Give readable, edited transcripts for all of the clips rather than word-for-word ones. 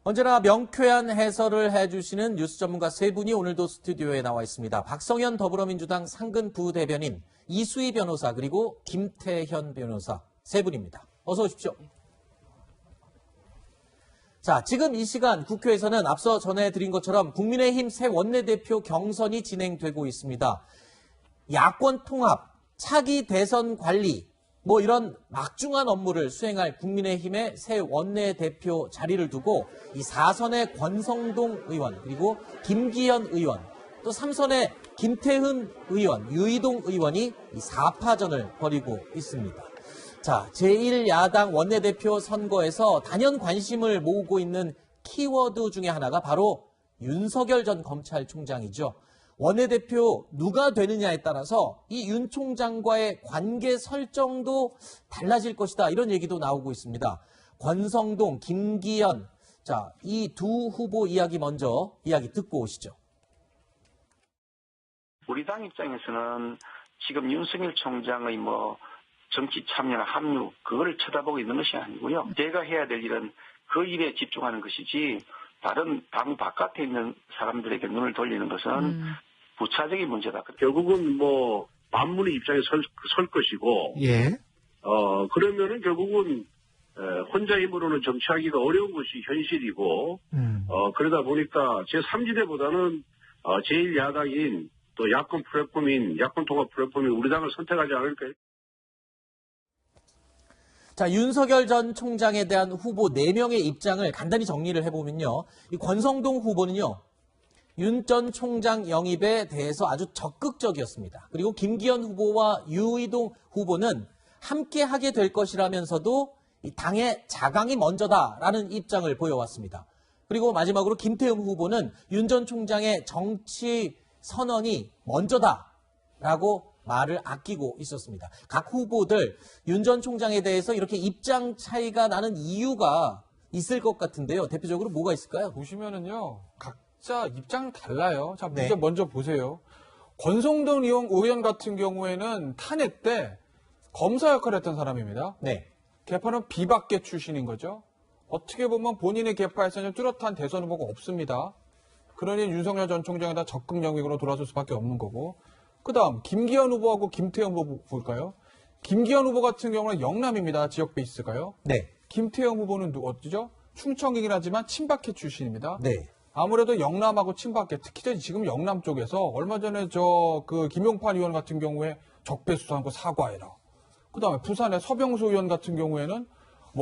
언제나 명쾌한 해설을 해주시는 뉴스 전문가 세 분이 오늘도 스튜디오에 나와 있습니다. 박성현 더불어민주당 상근 부대변인, 이수희 변호사, 그리고 김태현 변호사 세 분입니다. 어서 오십시오. 자, 지금 이 시간 국회에서는 앞서 전해드린 것처럼 국민의힘 새 원내대표 경선이 진행되고 있습니다. 야권 통합, 차기 대선 관리, 이런 막중한 업무를 수행할 국민의힘의 새 원내대표 자리를 두고 이 4선의 권성동 의원, 그리고 김기현 의원, 또 3선의 김태흠 의원, 유이동 의원이 이 4파전을 벌이고 있습니다. 자, 제1야당 원내대표 선거에서 단연 관심을 모으고 있는 키워드 중에 하나가 바로 윤석열 전 검찰총장이죠. 원내대표 누가 되느냐에 따라서 이 윤 총장과의 관계 설정도 달라질 것이다. 이런 얘기도 나오고 있습니다. 권성동, 김기현, 자, 이 두 후보 이야기 먼저 이야기 듣고 오시죠. 우리 당 입장에서는 지금 윤석열 총장의 정치 참여나 합류, 그거를 쳐다보고 있는 것이 아니고요. 제가 해야 될 일은 그 일에 집중하는 것이지 다른 당 바깥에 있는 사람들에게 눈을 돌리는 것은 부차적인 문제다. 결국은 반문의 입장에 설 것이고, 예. 그러면은 결국은 혼자 힘으로는 정치하기가 어려운 것이 현실이고, 그러다 보니까 제3지대보다는 제1야당인 또 야권 통합 플랫폼인 우리 당을 선택하지 않을까요? 자, 윤석열 전 총장에 대한 후보 4명의 입장을 간단히 정리를 해보면요. 이 권성동 후보는요, 윤 전 총장 영입에 대해서 아주 적극적이었습니다. 그리고 김기현 후보와 유이동 후보는 함께 하게 될 것이라면서도 이 당의 자강이 먼저다라는 입장을 보여왔습니다. 그리고 마지막으로 김태흠 후보는 윤 전 총장의 정치 선언이 먼저다라고 말을 아끼고 있었습니다. 각 후보들 윤 전 총장에 대해서 이렇게 입장 차이가 나는 이유가 있을 것 같은데요. 대표적으로 뭐가 있을까요? 보시면은요, 각자 입장이 달라요. 자, 네. 먼저 보세요. 권성동 의원 같은 경우에는 탄핵 때 검사 역할을 했던 사람입니다. 네. 개파는 비박계 출신인 거죠. 어떻게 보면 본인의 개파에서는 뚜렷한 대선 후보가 없습니다. 그러니 윤석열 전 총장에다 적극 영입으로 돌아설 수밖에 없는 거고. 그 다음 김기현 후보하고 김태현 후보 볼까요? 김기현 후보 같은 경우는 영남입니다. 지역 베이스가요. 네. 김태현 후보는 어디죠? 충청이긴 하지만 친박계 출신입니다. 네. 아무래도 영남하고 친박계, 특히 지금 영남 쪽에서 얼마 전에 김용판 의원 같은 경우에 적폐수사하고 사과해라. 그 다음에 부산의 서병수 의원 같은 경우에는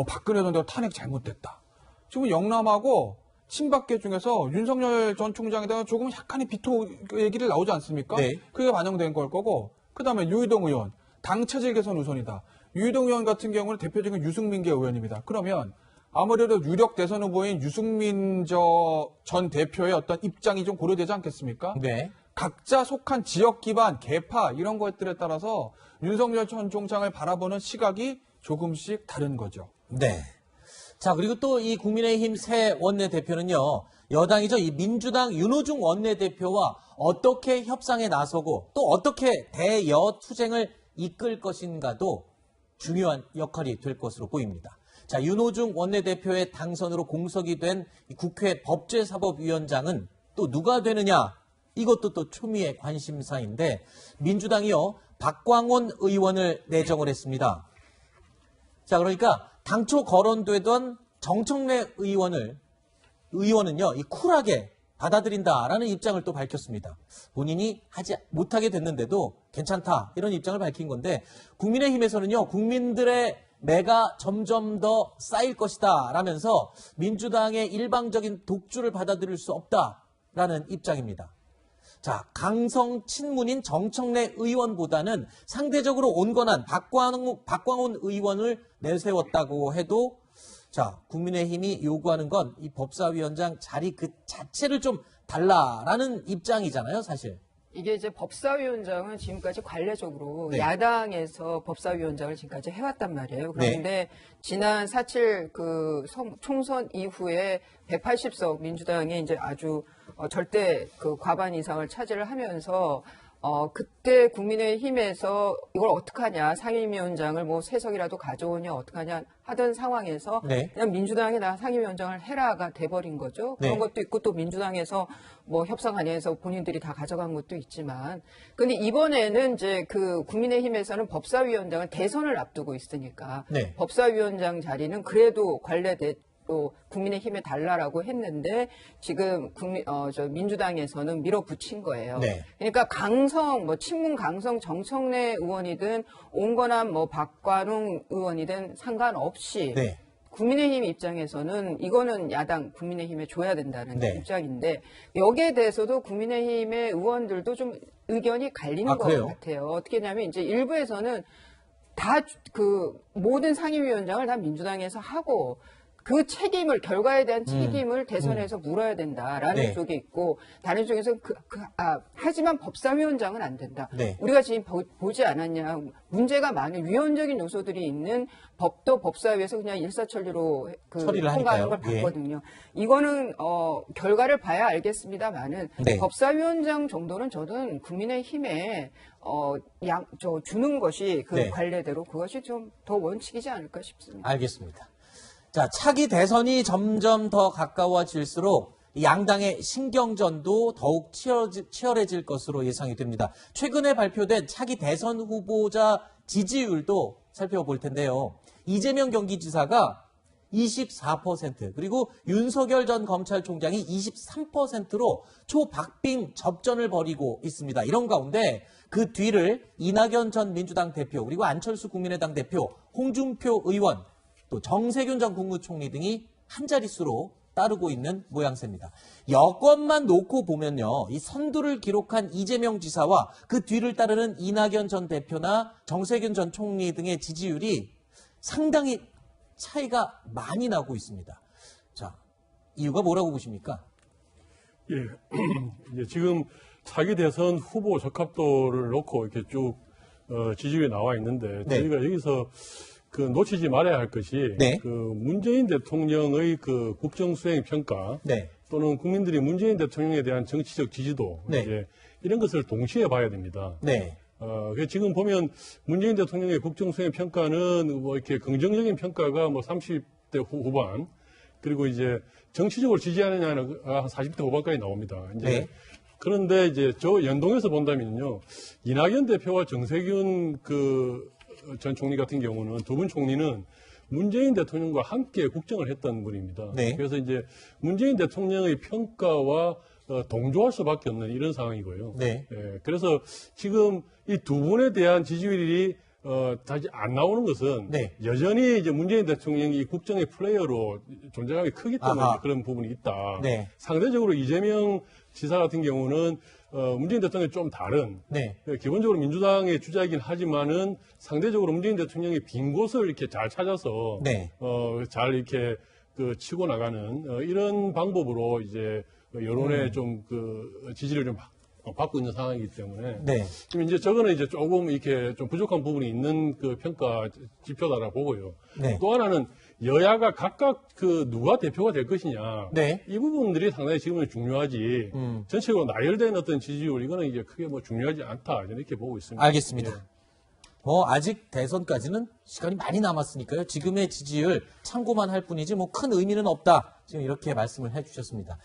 박근혜 전 대통령 탄핵 잘못됐다. 지금 영남하고 친박계 중에서 윤석열 전 총장에 대한 조금 약간의 비토 얘기를 나오지 않습니까? 네. 그게 반영된 걸 거고, 그 다음에 유이동 의원, 당 체질 개선 우선이다. 유이동 의원 같은 경우는 대표적인 유승민계 의원입니다. 그러면 아무래도 유력 대선 후보인 유승민 전 대표의 어떤 입장이 좀 고려되지 않겠습니까? 네. 각자 속한 지역 기반, 계파 이런 것들에 따라서 윤석열 전 총장을 바라보는 시각이 조금씩 다른 거죠. 네. 자, 그리고 또 이 국민의힘 새 원내대표는요, 여당이죠. 이 민주당 윤호중 원내대표와 어떻게 협상에 나서고 또 어떻게 대여투쟁을 이끌 것인가도 중요한 역할이 될 것으로 보입니다. 자, 윤호중 원내대표의 당선으로 공석이 된 국회 법제사법위원장은 또 누가 되느냐? 이것도 또 초미의 관심사인데 민주당이요, 박광온 의원을 내정을 했습니다. 자, 그러니까 당초 거론되던 정청래 의원은요, 이 쿨하게 받아들인다라는 입장을 또 밝혔습니다. 본인이 하지 못하게 됐는데도 괜찮다, 이런 입장을 밝힌 건데, 국민의힘에서는요, 국민들의 매가 점점 더 쌓일 것이다 라면서 민주당의 일방적인 독주를 받아들일 수 없다라는 입장입니다. 자, 강성 친문인 정청래 의원보다는 상대적으로 온건한 박광온 의원을 내세웠다고 해도, 자, 국민의힘이 요구하는 건 이 법사위원장 자리 그 자체를 좀 달라라는 입장이잖아요, 사실. 이게 이제 법사위원장은 지금까지 관례적으로 네. 야당에서 법사위원장을 지금까지 해왔단 말이에요. 그런데 지난 4.7 총선 이후에 180석 민주당이 이제 아주 절대 과반 이상을 차지를 하면서 그때 국민의힘에서 이걸 어떡하냐, 상임위원장을 뭐 세석이라도 가져오냐, 어떡하냐 하던 상황에서 네. 그냥 민주당이 다 상임위원장을 해라가 돼버린 거죠. 네. 그런 것도 있고 또 민주당에서 뭐 협상안에서 본인들이 다 가져간 것도 있지만, 근데 이번에는 이제 그 국민의힘에서는 법사위원장을 대선을 앞두고 있으니까 네. 법사위원장 자리는 그래도 또 국민의힘에 달라라고 했는데 지금 민주당에서는 밀어붙인 거예요. 네. 그러니까 친문 강성 정청래 의원이든 온건함 박관웅 의원이든 상관없이 네. 국민의힘 입장에서는 이거는 야당 국민의힘에 줘야 된다는 네. 입장인데 여기에 대해서도 국민의힘의 의원들도 좀 의견이 갈리는 것 그래요? 같아요. 어떻게 하냐면 이제 일부에서는 다 모든 상임위원장을 다 민주당에서 하고 그 결과에 대한 책임을 대선에서 물어야 된다라는 네. 쪽이 있고, 다른 쪽에서는 하지만 법사위원장은 안 된다. 네. 우리가 지금 보지 않았냐. 문제가 많은 위헌적인 요소들이 있는 법도 법사위에서 그냥 일사천리로 처리를 통과하는 걸 하니까요. 예. 봤거든요. 이거는, 결과를 봐야 알겠습니다만은, 네. 법사위원장 정도는 저는 국민의힘에, 주는 것이 네. 관례대로 그것이 좀 더 원칙이지 않을까 싶습니다. 알겠습니다. 자, 차기 대선이 점점 더 가까워질수록 양당의 신경전도 더욱 치열해질 것으로 예상이 됩니다. 최근에 발표된 차기 대선 후보자 지지율도 살펴볼 텐데요. 이재명 경기지사가 24%, 그리고 윤석열 전 검찰총장이 23%로 초박빙 접전을 벌이고 있습니다. 이런 가운데 그 뒤를 이낙연 전 민주당 대표, 그리고 안철수 국민의당 대표, 홍준표 의원, 또 정세균 전 국무총리 등이 한 자릿수로 따르고 있는 모양새입니다. 여권만 놓고 보면요, 이 선두를 기록한 이재명 지사와 그 뒤를 따르는 이낙연 전 대표나 정세균 전 총리 등의 지지율이 상당히 차이가 많이 나고 있습니다. 자, 이유가 뭐라고 보십니까? 예, 이제 지금 차기 대선 후보 적합도를 놓고 이렇게 쭉 지지율이 나와 있는데, 네. 저희가 여기서 놓치지 말아야 할 것이 네. 문재인 대통령의 국정 수행 평가, 네. 또는 국민들이 문재인 대통령에 대한 정치적 지지도, 네. 이제 이런 것을 동시에 봐야 됩니다. 네. 지금 보면 문재인 대통령의 국정 수행 평가는 이렇게 긍정적인 평가가 30대 후반, 그리고 이제 정치적으로 지지하느냐는 40대 후반까지 나옵니다. 이제 네. 그런데 이제 저 연동해서 본다면요, 이낙연 대표와 정세균 전 총리 같은 경우는 두 분 총리는 문재인 대통령과 함께 국정을 했던 분입니다. 네. 그래서 이제 문재인 대통령의 평가와 동조할 수밖에 없는 이런 상황이고요. 네. 예, 그래서 지금 이 두 분에 대한 지지율이 다시 안 나오는 것은 네. 여전히 이제 문재인 대통령이 이 국정의 플레이어로 존재감이 크기 때문에 아하. 그런 부분이 있다. 네. 상대적으로 이재명 지사 같은 경우는 문재인 대통령이 좀 다른, 네. 기본적으로 민주당의 주자이긴 하지만은 상대적으로 문재인 대통령의 빈 곳을 이렇게 잘 찾아서 네. 잘 이렇게 치고 나가는 이런 방법으로 이제 여론의 좀 지지를 좀 받고 있는 상황이기 때문에 네. 지금 이제 저거는 이제 조금 이렇게 좀 부족한 부분이 있는 평가 지표다라고 보고요. 네. 또 하나는 여야가 각각 누가 대표가 될 것이냐. 네. 이 부분들이 상당히 지금은 중요하지. 전체적으로 나열된 어떤 지지율, 이거는 이제 크게 중요하지 않다. 이렇게 보고 있습니다. 알겠습니다. 예. 아직 대선까지는 시간이 많이 남았으니까요. 지금의 지지율 참고만 할 뿐이지 큰 의미는 없다. 지금 이렇게 말씀을 해주셨습니다.